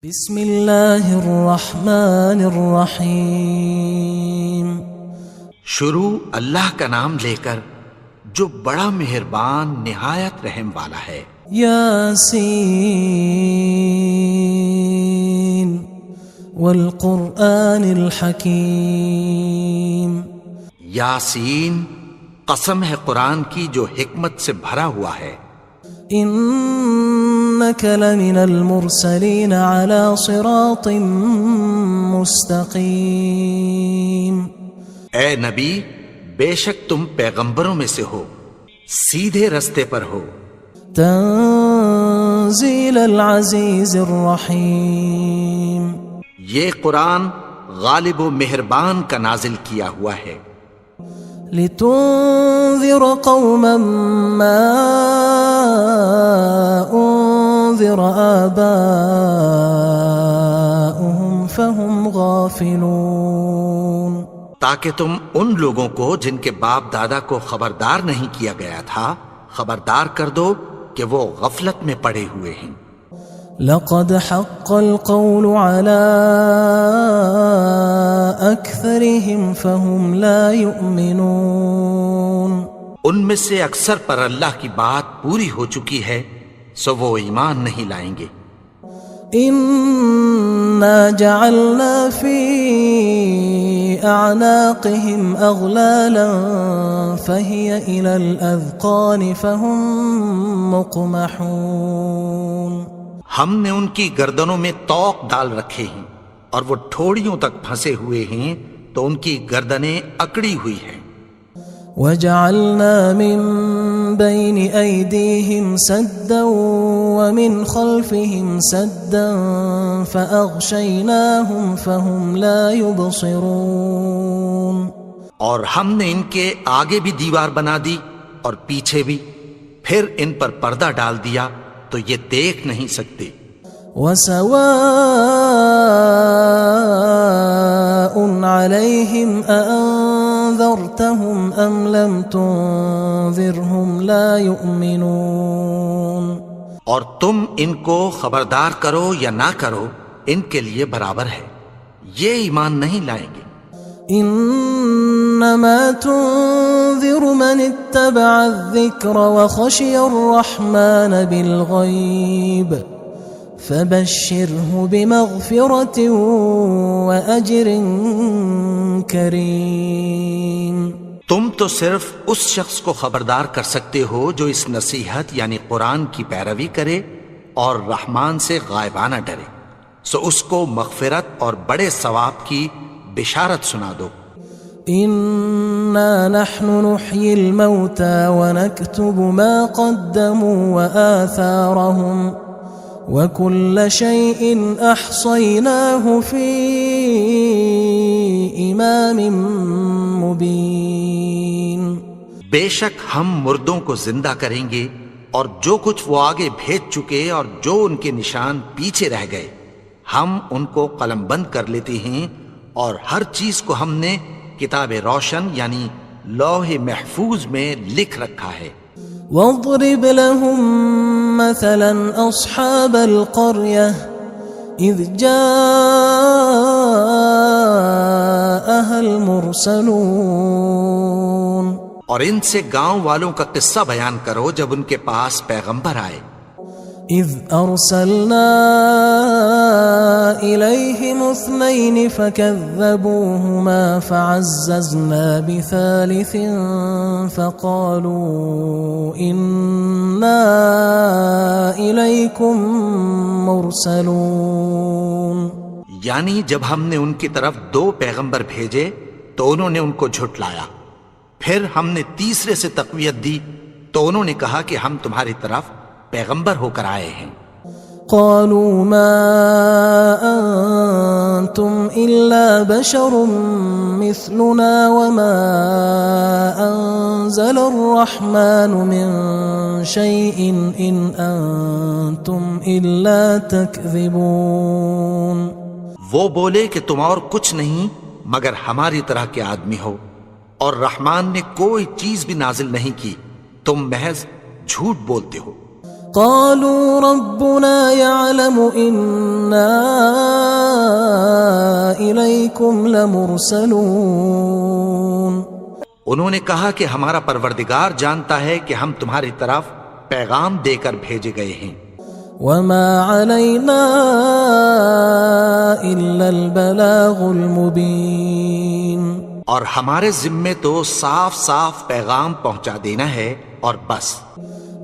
بسم اللہ الرحمن الرحیم۔ شروع اللہ کا نام لے کر جو بڑا مہربان نہایت رحم والا ہے۔ یاسین والقرآن الحکیم۔ یاسین، قسم ہے قرآن کی جو حکمت سے بھرا ہوا ہے۔ انک لمن المرسلین علی صراط مستقیم۔ اے نبی، بے شک تم پیغمبروں میں سے ہو، سیدھے رستے پر ہو۔ تنزیل العزیز الرحیم۔ یہ قرآن غالب و مہربان کا نازل کیا ہوا ہے۔ لتنذر قوما ما انذر آباؤهم فهم غافلون۔ تاکہ تم ان لوگوں کو جن کے باپ دادا کو خبردار نہیں کیا گیا تھا خبردار کر دو کہ وہ غفلت میں پڑے ہوئے ہیں۔ لقد حق القول على أكثرهم فهم لا يؤمنون۔ ان میں سے اکثر پر اللہ کی بات پوری ہو چکی ہے سو وہ ایمان نہیں لائیں گے۔ إنا جعلنا في أعناقهم أغلالا فهي إلى الأذقان فهم مقمحون۔ ہم نے ان کی گردنوں میں طوق ڈال رکھے ہیں اور وہ ٹھوڑیوں تک پھنسے ہوئے ہیں تو ان کی گردنیں اکڑی ہوئی ہیں۔ وَجَعَلْنَا مِن بَيْنِ أَيْدِيهِمْ سَدًّا وَمِنْ خَلْفِهِمْ سَدًّا فَأَغْشَيْنَاهُمْ فَهُمْ لَا يُبْصِرُونَ۔ اور ہم نے ان کے آگے بھی دیوار بنا دی اور پیچھے بھی، پھر ان پر پردہ ڈال دیا تو یہ دیکھ نہیں سکتے۔ وَسَوَاءٌ عَلَيْهِمْ أَأَنذَرْتَهُمْ أَمْ لَمْ تُنذِرْهُمْ لَا يُؤْمِنُونَ۔ اور تم ان کو خبردار کرو یا نہ کرو ان کے لیے برابر ہے، یہ ایمان نہیں لائیں گے۔ انما تنذر من اتبع الذکر وخشی الرحمن بالغیب فبشره بمغفرة واجر کریم۔ تم تو صرف اس شخص کو خبردار کر سکتے ہو جو اس نصیحت یعنی قرآن کی پیروی کرے اور رحمان سے غائبانہ ڈرے، سو اس کو مغفرت اور بڑے ثواب کی بشارت سنا دو۔ انا نحن نحيي الموتى ونكتب ما قدموا وآثارهم وكل شيء احصيناه في امام مبين۔ بے شک ہم مردوں کو زندہ کریں گے اور جو کچھ وہ آگے بھیج چکے اور جو ان کے نشان پیچھے رہ گئے ہم ان کو قلم بند کر لیتے ہیں، اور ہر چیز کو ہم نے کتاب روشن یعنی لوح محفوظ میں لکھ رکھا ہے۔ واضرب لهم مثلا اصحاب القرية اذ جاءها المرسلون۔ اور ان سے گاؤں والوں کا قصہ بیان کرو جب ان کے پاس پیغمبر آئے۔ اذ ارسلنا الیہم اثنین فکذبوہما فعززنا بثالث فقالوا انا الیکم مرسلون۔ یعنی جب ہم نے ان کی طرف 2 پیغمبر بھیجے تو انہوں نے ان کو جھٹلایا، پھر ہم نے تیسرے سے تقویت دی تو انہوں نے کہا کہ ہم تمہاری طرف پیغمبر ہو کر آئے ہیں۔ قالوا ما انتم الا بشر مثلنا وما انزل الرحمن من شيء ان انتم الا تكذبون۔ وہ بولے کہ تم اور کچھ نہیں مگر ہماری طرح کے آدمی ہو، اور رحمان نے کوئی چیز بھی نازل نہیں کی، تم محض جھوٹ بولتے ہو۔ قالوا ربنا يعلم إنا إليكم لمرسلون. انہوں نے کہا کہ ہمارا پروردگار جانتا ہے کہ ہم تمہاری طرف پیغام دے کر بھیجے گئے ہیں. وما علينا إلا البلاغ المبين. اور ہمارے ذمے تو صاف صاف پیغام پہنچا دینا ہے اور بس.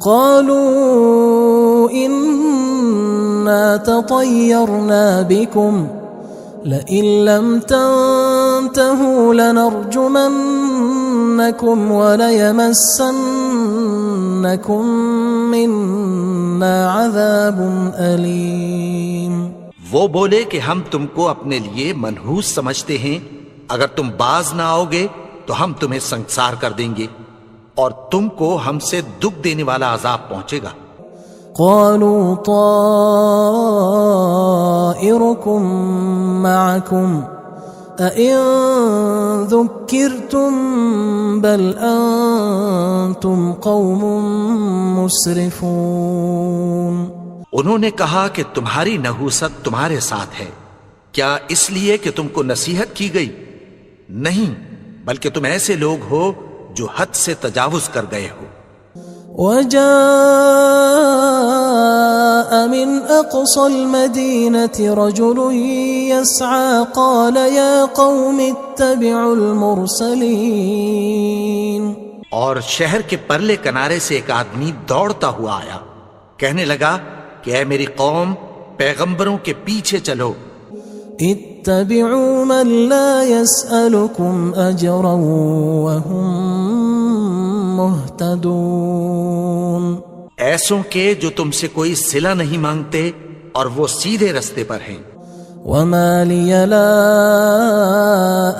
قالوا إنا تطيرنا بكم لئن لم تنتهوا لنرجمنكم وليمسنكم منا عذاب أليم. وہ بولے کہ ہم تم کو اپنے لیے منحوس سمجھتے ہیں، اگر تم باز نہ آؤ گے تو ہم تمہیں سنگسار کر دیں گے اور تم کو ہم سے دکھ دینے والا عذاب پہنچے گا. قالوا طائركم معكم أئن ذكرتم بل أنتم قوم مسرفون. انہوں نے کہا کہ تمہاری نحوست تمہارے ساتھ ہے، کیا اس لیے کہ تم کو نصیحت کی گئی؟ نہیں، بلکہ تم ایسے لوگ ہو جو حد سے تجاوز کر گئے ہو. وجاء من أقصى المدينة رجل يسعى قال يا قوم اتبعوا المرسلين. اور شہر کے پرلے کنارے سے ایک آدمی دوڑتا ہوا آیا، کہنے لگا کہ اے میری قوم، پیغمبروں کے پیچھے چلو. اتبعوا من لا يسألكم أجرا وهم مهتدون. ایسوں کے جو تم سے کوئی صلہ نہیں مانگتے اور وہ سیدھے رستے پر ہیں. وما لي لا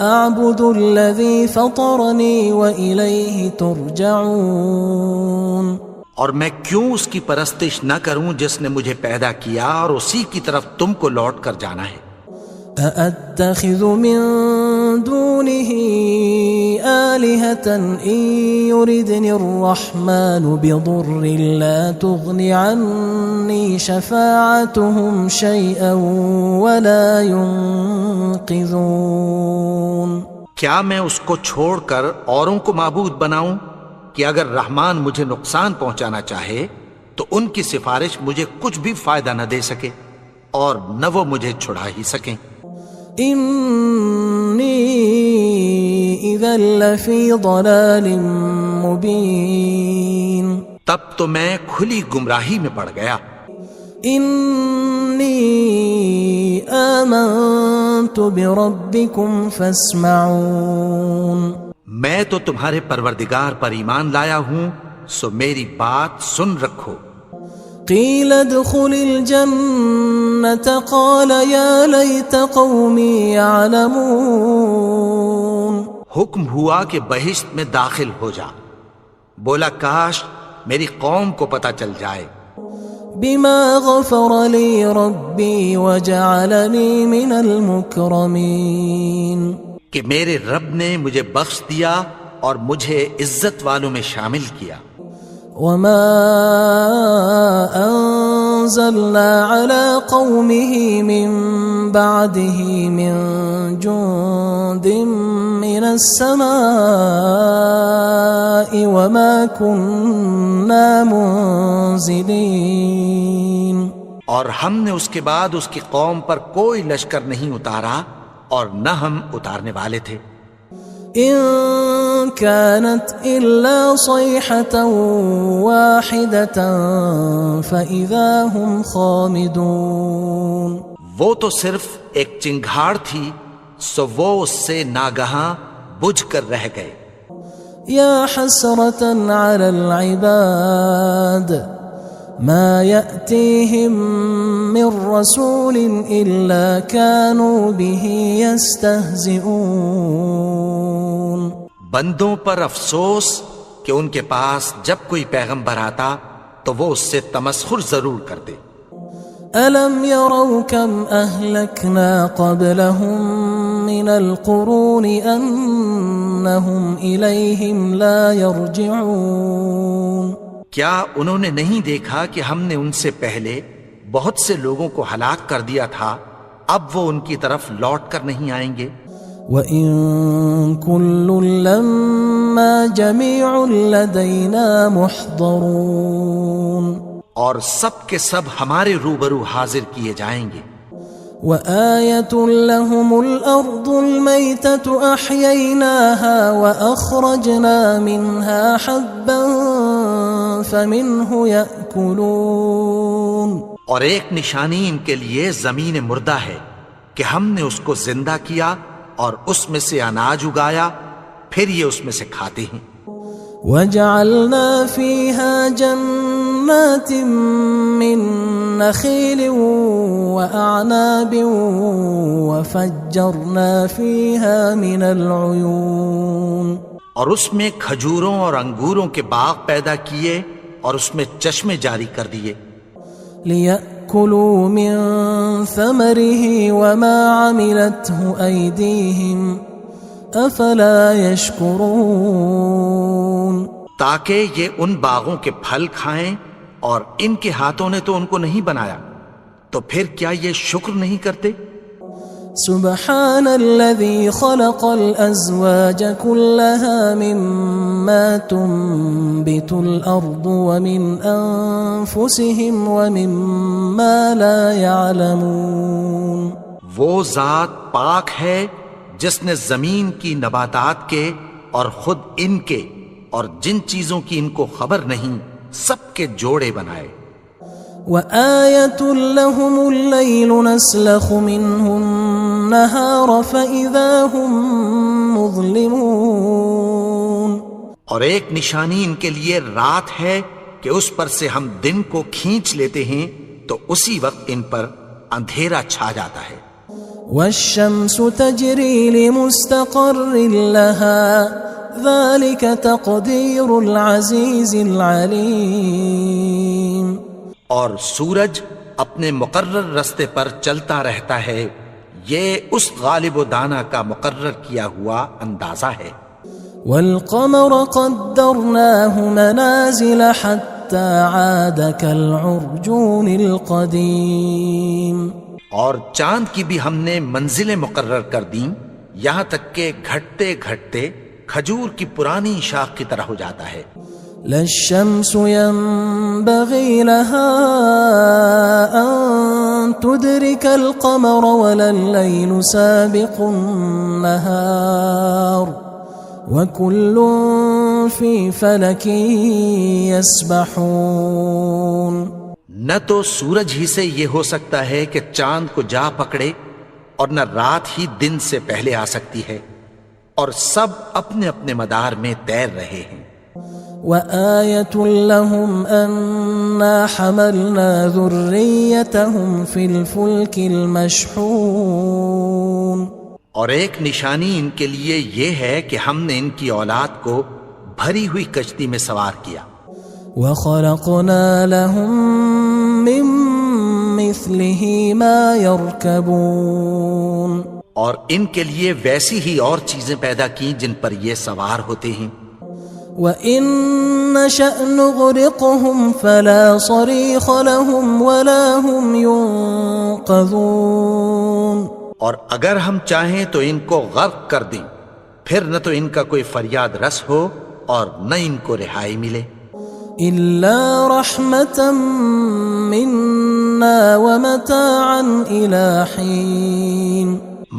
أعبد الذي فطرني وإليه ترجعون. اور میں کیوں اس کی پرستش نہ کروں جس نے مجھے پیدا کیا اور اسی کی طرف تم کو لوٹ کر جانا ہے. أأتخذ من دونه آلهة إن يردني الرحمن بضر لا تغن عني شفاعتهم شيئا ولا ينقذون. کیا میں اس کو چھوڑ کر اوروں کو معبود بناؤں کہ اگر رحمان مجھے نقصان پہنچانا چاہے تو ان کی سفارش مجھے کچھ بھی فائدہ نہ دے سکے اور نہ وہ مجھے چھڑا ہی سکیں. إني إذا لفي ضلال مبين. تب تو میں کھلی گمراہی میں پڑ گیا. إني آمنت بربكم فاسمعون. میں تو تمہارے پروردگار پر ایمان لایا ہوں، سو میری بات سن رکھو. قيل ادخل الجنة قال يا ليت قومي يعلمون. حکم ہوا کہ بہشت میں داخل ہو جا. بولا کاش میری قوم کو پتہ چل جائے. بما غفر لي ربي وجعلني من المكرمين. کہ میرے رب نے مجھے بخش دیا اور مجھے عزت والوں میں شامل کیا. وما أنزلنا على قومه من بعده من جند من السماء وما كنا منزلين. اور ہم نے اس کے بعد اس کی قوم پر کوئی لشکر نہیں اتارا اور نہ ہم اتارنے والے تھے. إن كانت إلا صيحة واحدة فإذا هم خامدون. وہ تو صرف ایک چنگھاڑ تھی، سو وہ اس سے ناگہاں بجھ کر رہ گئے. يا حسرة على العباد ما يأتيهم من رسول إلا كانوا به يستهزئون. بندوں پر افسوس کہ ان کے پاس جب کوئی پیغمبر آتا تو وہ اس سے تمسخر ضرور کرتے. ألم يروا كم أهلكنا قبلهم من القرون أنهم إليهم لا يرجعون. کیا انہوں نے نہیں دیکھا کہ ہم نے ان سے پہلے بہت سے لوگوں کو ہلاک کر دیا تھا، اب وہ ان کی طرف لوٹ کر نہیں آئیں گے؟ وَإِن كُلٌّ لَمَّا جَمِيعٌ لَدَيْنَا مُحْضَرُونَ، اور سب کے سب ہمارے روبرو حاضر کیے جائیں گے۔ وَآيَةٌ لَهُمُ الْأَرْضُ الْمَيْتَةُ أَحْيَيْنَاهَا وَأَخْرَجْنَا مِنْهَا حَبًّا فَمِنْهُ يَأْكُلُونَ، اور ایک نشانی ان کے لیے زمین مردہ ہے کہ ہم نے اس کو زندہ کیا اور اس میں سے اناج اگایا، پھر یہ اس میں سے کھاتے ہیں۔ وَجَعَلْنَا فِيهَا جَنَّاتٍ مِّن نَخِيلٍ وَأَعْنَابٍ وَفَجَّرْنَا فِيهَا مِنَ الْعُيُونِ، اور اس میں کھجوروں اور انگوروں کے باغ پیدا کیے اور اس میں چشمے جاری کر دیے۔ لِيَأْكُلُوا مِن ثَمَرِهِ وَمَا عَمِلَتْهُ أَيْدِيهِمْ أَفَلَا يَشْكُرُونَ، تاکہ یہ ان باغوں کے پھل کھائیں، اور ان کے ہاتھوں نے تو ان کو نہیں بنایا، تو پھر کیا یہ شکر نہیں کرتے؟ سبحان الذي خلق الأزواج كلها مما تنبت الأرض ومن أنفسهم ومما لا يعلمون، وہ ذات پاک ہے جس نے زمین کی نباتات کے اور خود ان کے اور جن چیزوں کی ان کو خبر نہیں سب کے جوڑے بنائے۔ وَآيَةٌ لَهُمُ اللَّيْلُ نَسْلَخُ مِنْهُ النَّهَارَ فَإِذَا هُمْ مُظْلِمُونَ، اور ایک نشانی ان کے لیے رات ہے کہ اس پر سے ہم دن کو کھینچ لیتے ہیں تو اسی وقت ان پر اندھیرا چھا جاتا ہے۔ وَالشَّمْسُ تَجْرِي لِمُسْتَقَرٍّ لَهَا ذَلِكَ تَقْدِيرُ الْعَزِيزِ الْعَلِيمِ، اور سورج اپنے مقرر رستے پر چلتا رہتا ہے، یہ اس غالب و دانا کا مقرر کیا ہوا اندازہ ہے۔ وَالْقَمَرَ قَدَّرْنَاهُ مَنَازِلَ حَتَّى عَادَ كَالْعُرْجُونِ الْقَدِيمِ، اور چاند کی بھی ہم نے منزلیں مقرر کر دیں، یہاں تک کہ گھٹتے گھٹتے کھجور کی پرانی شاخ کی طرح ہو جاتا ہے۔ لا الشمس ينبغي لها أن تدرك القمر ولا الليل سابق النهار وكل في فلك يسبحون، نہ تو سورج ہی سے یہ ہو سکتا ہے کہ چاند کو جا پکڑے، اور نہ رات ہی دن سے پہلے آ سکتی ہے، اور سب اپنے اپنے مدار میں تیر رہے ہیں۔ وَآيَةٌ لَهُمْ أَنَّا حَمَلْنَا ذُرِّيَّتَهُمْ فِي الْفُلْكِ الْمَشْحُونِ، اور ایک نشانی ان کے لیے یہ ہے کہ ہم نے ان کی اولاد کو بھری ہوئی کشتی میں سوار کیا۔ وَخَلَقْنَا لَهُم مِّن مِّثْلِهِ مَا يَرْكَبُونَ، اور ان کے لیے ویسی ہی اور چیزیں پیدا کی جن پر یہ سوار ہوتے ہیں۔ وَإِن نَّشَأْ نُغْرِقْهُمْ فَلَا صَرِيخَ لَهُمْ وَلَا هُمْ يُنقَذُونَ، اور اگر ہم چاہیں تو ان کو غرق کر دیں، پھر نہ تو ان کا کوئی فریاد رس ہو اور نہ ان کو رہائی ملے۔ إِلَّا رَحْمَةً مِّنَّا وَمَتَاعًا إِلَى حِينٍ،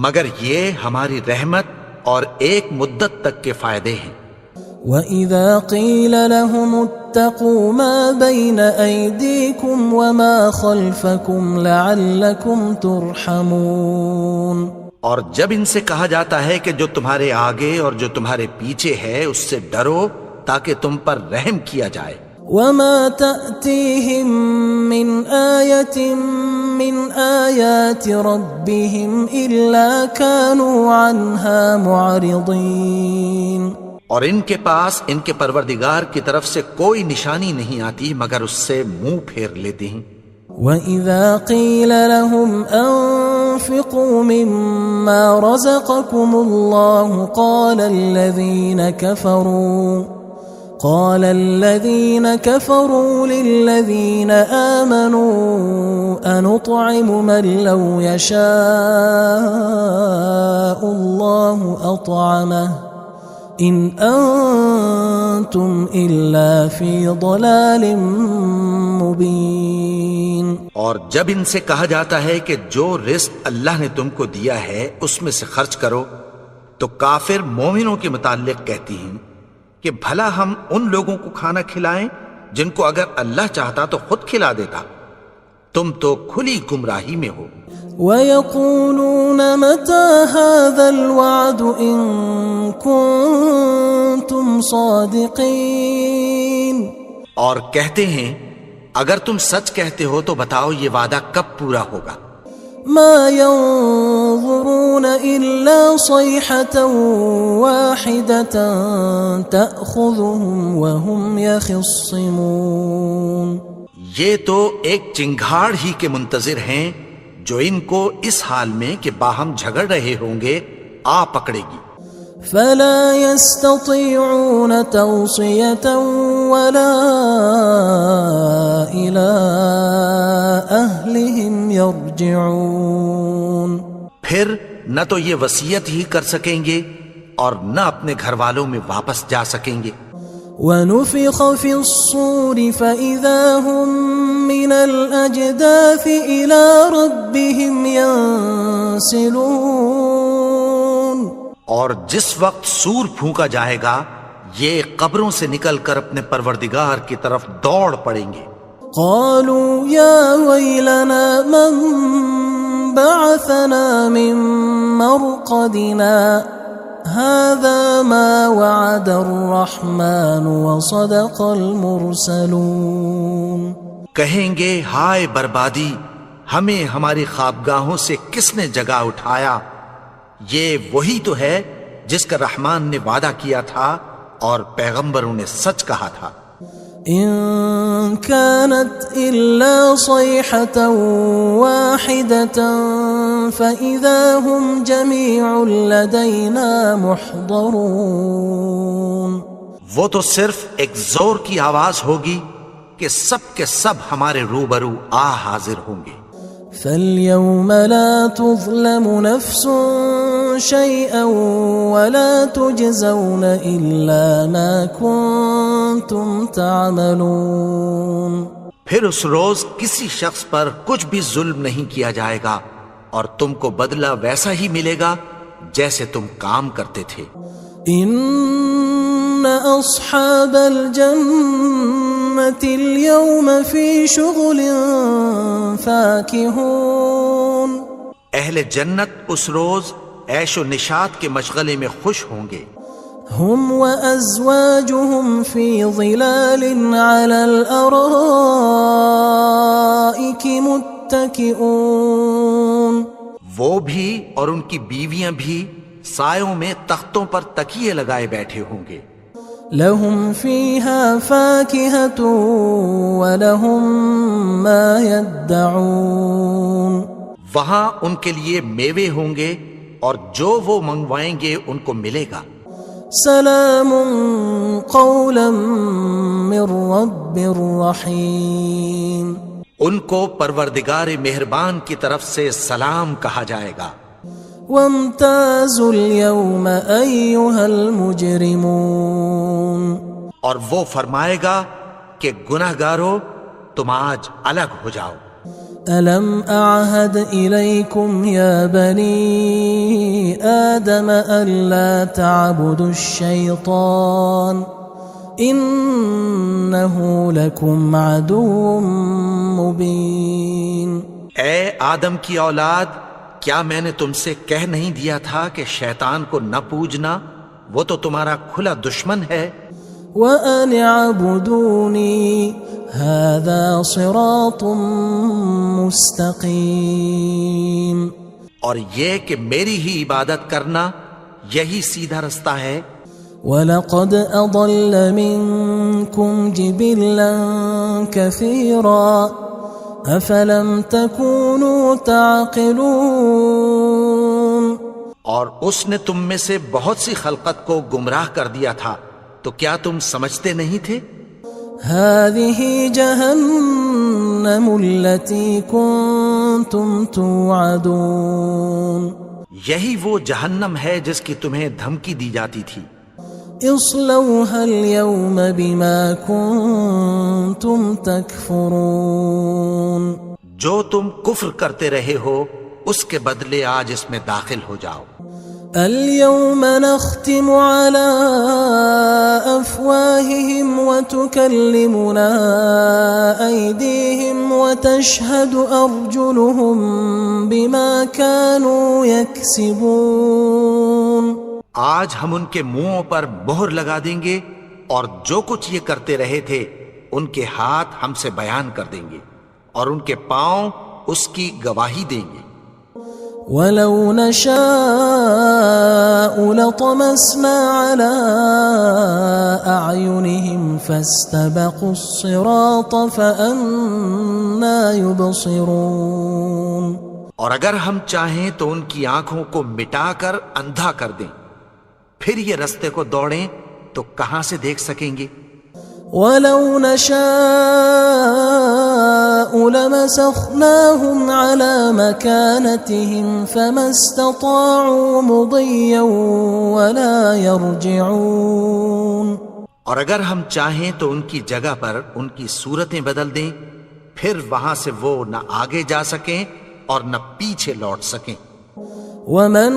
مگر یہ ہماری رحمت اور ایک مدت تک کے فائدے ہیں۔ وَإِذَا قِيلَ لَهُمُ اتَّقُوا مَا بَيْنَ أَيْدِيكُمْ وَمَا خَلْفَكُمْ لَعَلَّكُمْ تُرْحَمُونَ، اور جب ان سے کہا جاتا ہے کہ جو تمہارے آگے اور جو تمہارے پیچھے ہے اس سے ڈرو تاکہ تم پر رحم کیا جائے۔ وَمَا تَأْتِيهِم مِّنْ آيَةٍ مِّنْ آيَاتِ رَبِّهِمْ إِلَّا كَانُوا عَنْهَا مُعْرِضِينَ، اور ان کے پاس ان کے پروردگار کی طرف سے کوئی نشانی نہیں آتی مگر اس سے منہ پھیر لیتے ہیں۔ وَإِذَا قِيلَ لَهُمْ أَنفِقُوا مِمَّا رَزَقَكُمُ اللَّهُ قال الذين كفروا للذين آمنوا أنطعم من لو يشاء الله أطعمه إن أنتم إلا في ضلال مبين. اور جب ان سے کہا جاتا ہے کہ جو رزق اللہ نے تم کو دیا ہے اس میں سے خرچ کرو، تو کافر مومنوں کے متعلق کہتی ہیں کہ بھلا ہم ان لوگوں کو کھانا کھلائیں جن کو اگر اللہ چاہتا تو خود کھلا دیتا. تم تو کھلی گمراہی میں ہو. وَيَقُولُونَ مَتَى هَذَا الْوَعْدُ إِن كُنتُمْ صَادِقِينَ. اور کہتے ہیں اگر تم سچ کہتے ہو تو بتاؤ یہ وعدہ کب پورا ہوگا. ما ينظرون إلا صيحة واحدة تأخذهم وهم يخصمون. یہ تو ایک چنگھاڑ ہی کے منتظر ہیں جو ان کو اس حال میں کہ باہم جھگڑ رہے ہوں گے آ پکڑے گی. فلا يستطيعون توصية ولا إلى أهلهم يرجعون. پھر نہ تو یہ وصیت ہی کر سکیں گے اور نہ اپنے گھر والوں میں واپس جا سکیں گے. ونفخ في الصور فإذا هم من الأجداث إلى ربهم ينسلون. اور جس وقت سور پھونکا جائے گا یہ قبروں سے نکل کر اپنے پروردگار کی طرف دوڑ پڑیں گے. قالوا يا ويلنا من بعثنا من مرقدنا هذا ما وعد الرحمن وصدق المرسلون. کہیں گے ہائے بربادی، ہمیں ہماری خوابگاہوں سے کس نے جگا اٹھایا. یہ وہی تو ہے جس کا رحمان نے وعدہ کیا تھا اور پیغمبروں نے سچ کہا تھا. ان كانت الا صيحة واحدة فإذا هم جميع لدينا محضرون. وہ تو صرف ایک زور کی آواز ہوگی کہ سب کے سب ہمارے روبرو آ حاضر ہوں گے. فاليوم لا تظلم نفس شيئا ولا تجزون إلا ما كنتم تعملون. پھر اس روز کسی شخص پر کچھ بھی ظلم نہیں کیا جائے گا اور تم کو بدلہ ویسا ہی ملے گا جیسے تم کام کرتے تھے. ان اصحاب الجنة اليوم في شغل فاكهون. اہل جنت اس روز عیش و نشاط کے مشغلے میں خوش ہوں گے. هم وأزواجهم في ظلال على الأرائك متكئون. وہ بھی اور ان کی بیویاں بھی سایوں میں تختوں پر تکیے لگائے بیٹھے ہوں گے. لهم فيها فاكهة ولهم ما يدعون. وہاں ان کے لیے میوے ہوں گے اور جو وہ منگوائیں گے ان کو ملے گا. سلام قولا من رب رحیم. ان کو پروردگار مہربان کی طرف سے سلام کہا جائے گا. وامتازوا اليوم أيها المجرمون. اور وہ فرمائے گا کہ گناہگارو تم آج الگ ہو جاؤ. ألم أعهد إليكم يا بني آدم ألا تعبدوا الشيطان إنه لكم عدو مبين. اے آدم کی اولاد، کیا میں نے تم سے کہہ نہیں دیا تھا کہ شیطان کو نہ پوجنا، وہ تو تمہارا کھلا دشمن ہے. وَأَنِ اعْبُدُونِي هَذَا صِرَاطٌ مُسْتَقِيمٌ. اور یہ کہ میری ہی عبادت کرنا یہی سیدھا رستہ ہے. وَلَقَدْ أَضَلَّ مِنْكُمْ جِبِلًّا كَثِيرًا أَفَلَمْ تَكُونُوا تَعْقِلُونَ. اور اس نے تم میں سے بہت سی خلقت کو گمراہ کر دیا تھا، تو کیا تم سمجھتے نہیں تھے؟ هذه جهنم التي كنتم توعدون یہی وہ جہنم ہے جس کی تمہیں دھمکی دی جاتی تھی. اصلوها اليوم بما كنتم تكفرون جو تم کفر کرتے رہے ہو اس کے بدلے آج اس میں داخل ہو جاؤ. اليوم نختم على أفواههم وتكلمنا أيديهم وتشهد أرجلهم بما كانوا يكسبون. آج ہم ان کے منہوں پر مہر لگا دیں گے اور جو کچھ یہ کرتے رہے تھے ان کے ہاتھ ہم سے بیان کر دیں گے اور ان کے پاؤں اس کی گواہی دیں گے. وَلَوْ نَشَاءُ لَطَمَسْنَا عَلَىٰ أَعْيُنِهِمْ فَاسْتَبَقُوا الصِّرَاطَ فَأَنَّىٰ يُبْصِرُونَ. اور اگر ہم چاہیں تو ان کی آنکھوں کو مٹا کر اندھا کر دیں، پھر یہ رستے کو دوڑیں تو کہاں سے دیکھ سکیں گے. وَلَوْ نَشَاءُ لَمَسَخْنَاهُمْ عَلَىٰ مَكَانَتِهِمْ فَمَا اسْتَطَاعُوا مُضِيًّا وَلَا يَرْجِعُونَ. اور اگر ہم چاہیں تو ان کی جگہ پر ان کی صورتیں بدل دیں، پھر وہاں سے وہ نہ آگے جا سکیں اور نہ پیچھے لوٹ سکیں. وَمَن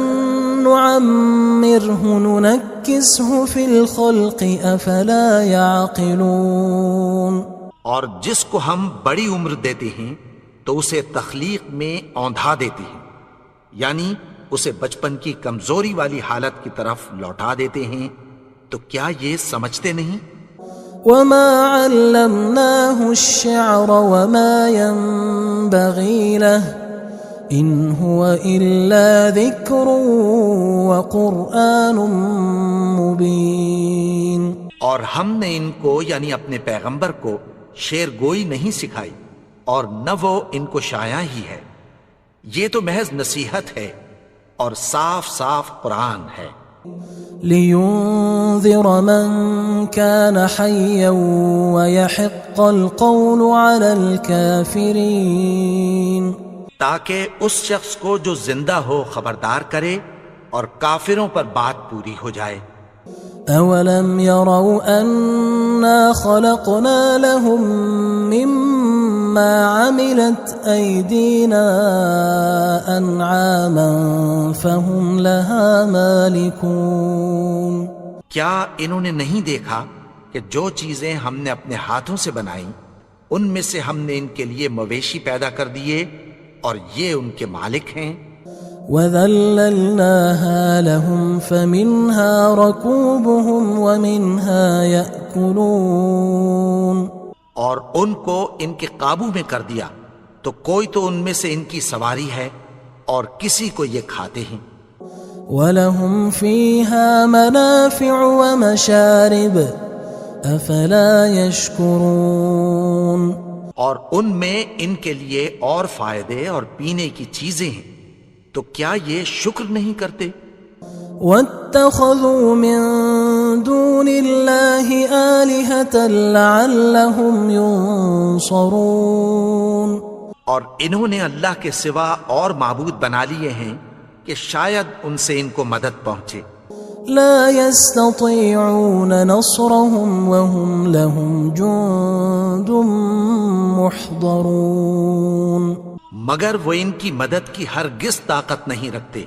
نُعَمِّرْهُ نُنَكِّسْهُ فِي الْخَلْقِ أَفَلَا يَعْقِلُونَ. اور جس کو ہم بڑی عمر دیتے ہیں تو اسے تخلیق میں اوندھا دیتے ہیں، یعنی اسے بچپن کی کمزوری والی حالت کی طرف لوٹا دیتے ہیں. تو کیا یہ سمجھتے نہیں؟ وَمَا عَلَّمْنَاهُ الشِّعْرَ وَمَا يَنبَغِي لَهُ إِنْ هُوَ إِلَّا ذِكْرٌ وَقُرْآنٌ مُبِينٌ. اور ہم نے ان کو یعنی اپنے پیغمبر کو شعر گوئی نہیں سکھائی اور نہ وہ ان کو شایا ہی ہے، یہ تو محض نصیحت ہے اور صاف صاف قرآن ہے. لِيُنذِرَ مَن كَانَ حَيًّا وَيَحِقَّ الْقَوْلُ عَلَى الْكَافِرِينَ. تاکہ اس شخص کو جو زندہ ہو خبردار کرے اور کافروں پر بات پوری ہو جائے. أَوَلَمْ يَرَوْا أَنَّا خَلَقْنَا لَهُم مِّمَّا عَمِلَتْ أَيْدِينَا أَنْعَامًا فَهُمْ لَهَا مَالِكُونَ. کیا انہوں نے نہیں دیکھا کہ جو چیزیں ہم نے اپنے ہاتھوں سے بنائیں ان میں سے ہم نے ان کے لیے مویشی پیدا کر دیے اور یہ ان کے مالک ہیں. وَذَلَّلْنَاهَا لَهُمْ فَمِنْهَا رَكُوبُهُمْ وَمِنْهَا يَأْكُلُونَ. اور ان کو ان کے قابو میں کر دیا تو کوئی تو ان میں سے ان کی سواری ہے اور کسی کو یہ کھاتے ہیں. وَلَهُمْ فِيهَا مَنَافِعُ وَمَشَارِبُ أَفَلَا يَشْكُرُونَ. اور ان میں ان کے لیے اور فائدے اور پینے کی چیزیں ہیں، تو کیا یہ شکر نہیں کرتے؟ وَاتَّخَذُوا مِن دُونِ اللَّهِ آلِهَةً لَعَلَّهُمْ يُنصَرُونَ. اور انہوں نے اللہ کے سوا اور معبود بنا لیے ہیں کہ شاید ان سے ان کو مدد پہنچے. لا يستطيعون نصرهم وهم لهم جند محضرون. مگر وہ ان کی مدد کی ہرگز طاقت نہیں رکھتے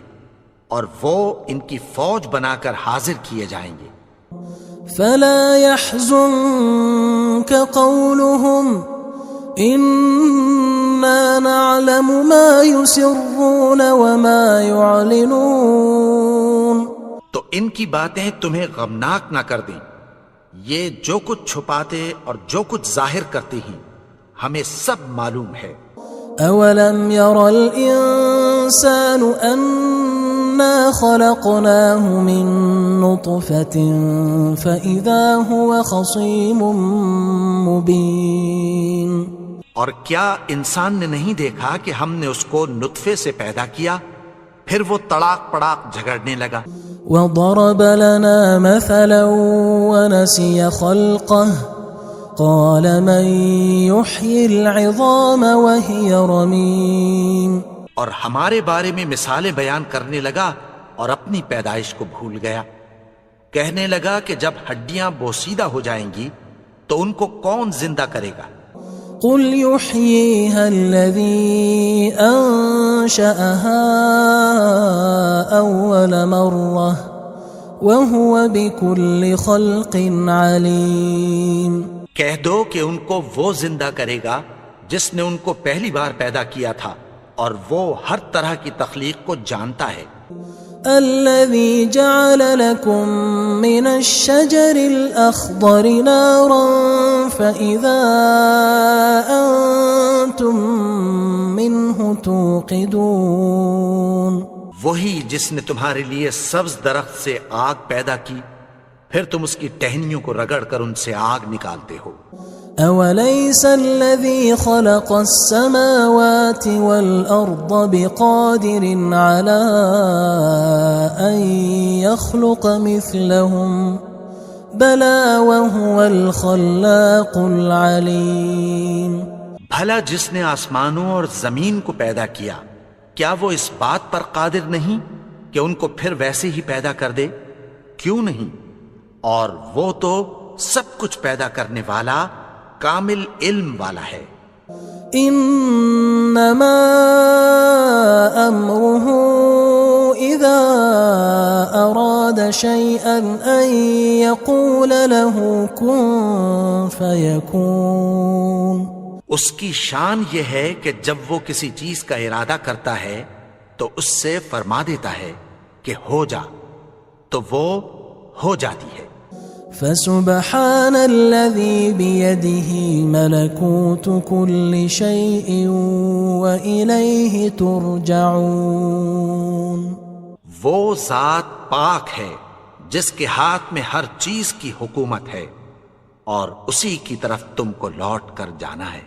اور وہ ان کی فوج بنا کر حاضر کیے جائیں گے. فلا يحزنك قولهم إنا نعلم ما يسرون وما يعلنون. تو ان کی باتیں تمہیں غمناک نہ کر دیں، یہ جو کچھ چھپاتے اور جو کچھ ظاہر کرتے ہیں ہمیں سب معلوم ہے. أَوَلَمْ يَرَ الْإِنسَانُ أَنَّا خَلَقْنَاهُ مِن نُّطْفَةٍ فَإِذَا هُوَ خَصِيمٌ مُّبِينٌ. اور کیا انسان نے نہیں دیکھا کہ ہم نے اس کو نطفے سے پیدا کیا، پھر وہ تڑاک پڑاک جھگڑنے لگا. وضرب لنا مثلا ونسي خلقه قال من يحيي العظام وهي رميم. اور ہمارے بارے میں مثالیں بیان کرنے لگا اور اپنی پیدائش کو بھول گیا. کہنے لگا کہ جب ہڈیاں بوسیدہ ہو جائیں گی تو ان کو کون زندہ کرے گا؟ قل يحييها الذي أنشأها أول مرة وهو بكل خلق عليم. کہہ دو کہ ان کو وہ زندہ کرے گا جس نے ان کو پہلی بار پیدا کیا تھا اور وہ ہر طرح کی تخلیق کو جانتا ہے. الذي جعل لكم من الشجر الأخضر نارا فإذا أنتم منه توقدون. وہی جس نے تمہارے لیے سبز درخت سے آگ پیدا کی پھر تم اس کی ٹہنیوں کو رگڑ کر ان سے آگ نکالتے ہو. أوليس الذي خلق السماوات والأرض بقادر على أن يخلق مثلهم بلى وهو الخلاق العليم. بھلا جس نے آسمانوں اور زمین کو پیدا کیا کیا وہ اس بات پر قادر نہیں کہ ان کو پھر ویسے ہی پیدا کر دے؟ کیوں نہیں؟ اور وہ تو سب کچھ پیدا کرنے والا کامل علم والا ہے. انما امره اذا اراد شيئا ان يقول له كن فيكون. اس کی شان یہ ہے کہ جب وہ کسی چیز کا ارادہ کرتا ہے تو اس سے فرما دیتا ہے کہ ہو جا تو وہ ہو جاتی ہے. فسبحان الذي بيده ملكوت كل شيء وإليه ترجعون. وہ ذات پاک ہے جس کے ہاتھ میں ہر چیز کی حکومت ہے اور اسی کی طرف تم کو لوٹ کر جانا ہے.